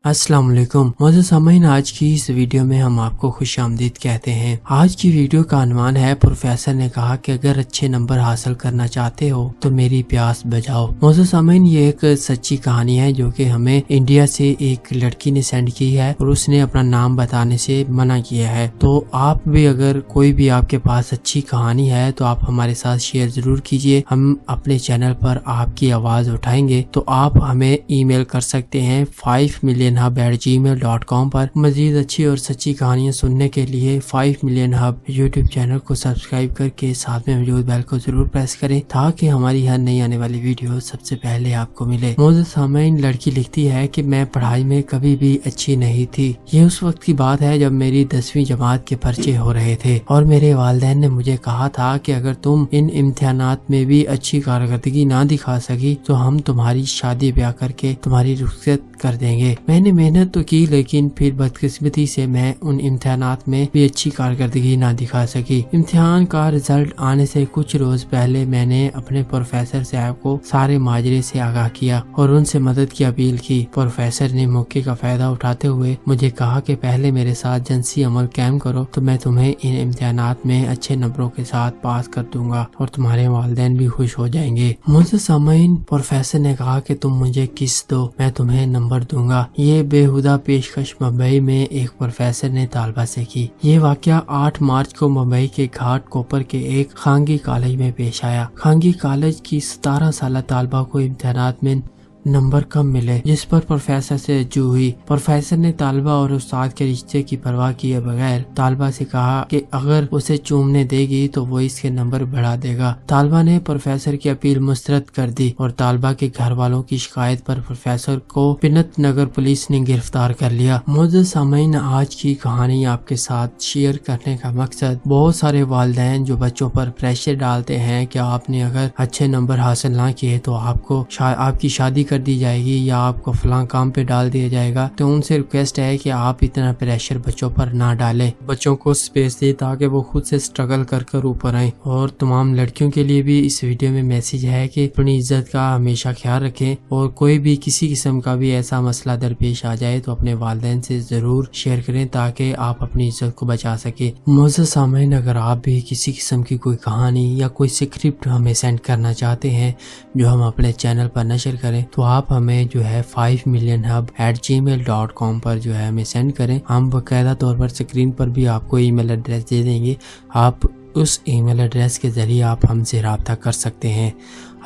अस्सलाम वालेकुम मोअज़्ज़ज़ सामीन, आज की इस वीडियो में हम आपको खुश आमदीद कहते हैं। आज की वीडियो का अनवान है प्रोफेसर ने कहा कि अगर अच्छे नंबर हासिल करना चाहते हो तो मेरी प्यास बजाओ। मोअज़्ज़ज़ सामीन, ये एक सच्ची कहानी है जो कि हमें इंडिया से एक लड़की ने सेंड की है और उसने अपना नाम बताने से मना किया है। तो आप भी अगर कोई भी आपके पास अच्छी कहानी है तो आप हमारे साथ शेयर जरूर कीजिए। हम अपने चैनल पर आपकी आवाज उठाएंगे। तो आप हमें ईमेल कर सकते हैं 5millionhub@gmail.com पर। मजीद अच्छी और सच्ची कहानियाँ सुनने के लिए 5 मिलियन हब यूट्यूब चैनल को सब्सक्राइब करके साथ में मौजूद बेल को जरूर प्रेस करें ताकि हमारी हर नई आने वाली वीडियो सबसे पहले आपको मिले। मोअज़्ज़ज़ सामीन, लड़की लिखती है कि मैं पढ़ाई में कभी भी अच्छी नहीं थी। ये उस वक्त की बात है जब मेरी 10वीं जमात के पर्चे हो रहे थे और मेरे वालिदैन ने मुझे कहा था कि अगर तुम इन इम्तिहानात में भी अच्छी कारकर्दगी ना दिखा सकी तो हम तुम्हारी शादी ब्याह करके तुम्हारी रुखसत कर देंगे। मैंने मेहनत तो की लेकिन फिर बदकिस्मती से मैं उन इम्तिहानात में भी अच्छी कारकर्दगी ना दिखा सकी। इम्तिहान का रिजल्ट आने से कुछ रोज पहले मैंने अपने प्रोफेसर साहब को सारे माजरे से आगाह किया और उनसे मदद की अपील की। प्रोफेसर ने मौके का फायदा उठाते हुए मुझे कहा कि पहले मेरे साथ जिनसी अमल कायम करो तो मैं तुम्हें इन इम्तिहानात में अच्छे नंबरों के साथ पास कर दूंगा और तुम्हारे वालिदैन भी खुश हो जाएंगे। मुझसे सामीन, प्रोफेसर ने कहा कि तुम मुझे किस्त दो, मैं तुम्हें नंबर दूंगा। ये बेहुदा पेशकश मुंबई में एक प्रोफेसर ने तालबा से की। ये वाकया 8 मार्च को मुंबई के घाट कोपर के एक खांगी कॉलेज में पेश आया। खांगी कॉलेज की 17 साल तालबा को इम्तिहानात में नंबर कम मिले जिस पर प्रोफेसर से रजू हुई। प्रोफेसर ने तालबा और उस्ताद के रिश्ते की परवाह किए बगैर तालबा से कहा कि अगर उसे चूमने देगी तो वो इसके नंबर बढ़ा देगा। तालबा ने प्रोफेसर की अपील मुस्तरद कर दी और तालबा के घर वालों की शिकायत पर प्रोफेसर को पिनत नगर पुलिस ने गिरफ्तार कर लिया। मोअज़्ज़ज़ सामीन, आज की कहानी आपके साथ शेयर करने का मकसद बहुत सारे वालिदैन जो बच्चों पर प्रेशर डालते हैं कि आपने अगर अच्छे नंबर हासिल ना किए तो आपकी शादी कर दी जाएगी या आपको फलां काम पे डाल दिया जाएगा। तो उनसे रिक्वेस्ट है कि आप इतना प्रेशर बच्चों पर ना डालें, बच्चों को स्पेस दे ताकि वो खुद से स्ट्रगल कर ऊपर आए। और तमाम लड़कियों के लिए भी इस वीडियो में मैसेज है कि अपनी इज्जत का हमेशा ख्याल रखें और कोई भी किसी किस्म का भी ऐसा मसला दरपेश आ जाए तो अपने वालिदैन से जरूर शेयर करें ताकि आप अपनी इज्जत को बचा सके। मोअज़्ज़ज़ सामीन, अगर आप भी किसी किस्म की कोई कहानी या कोई स्क्रिप्ट हमें सेंड करना चाहते हैं जो हम अपने चैनल पर नशर करें तो आप हमें जो है 5millionhub@gmail.com पर जो है हमें सेंड करें। हम बाकायदा तौर पर स्क्रीन पर भी आपको ईमेल एड्रेस दे देंगे। आप उस ईमेल एड्रेस के जरिए आप हमसे राब्ता कर सकते हैं।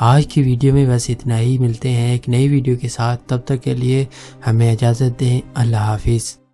आज की वीडियो में बस इतना ही। मिलते हैं एक नई वीडियो के साथ, तब तक के लिए हमें इजाज़त दें। अल्लाह हाफिज़।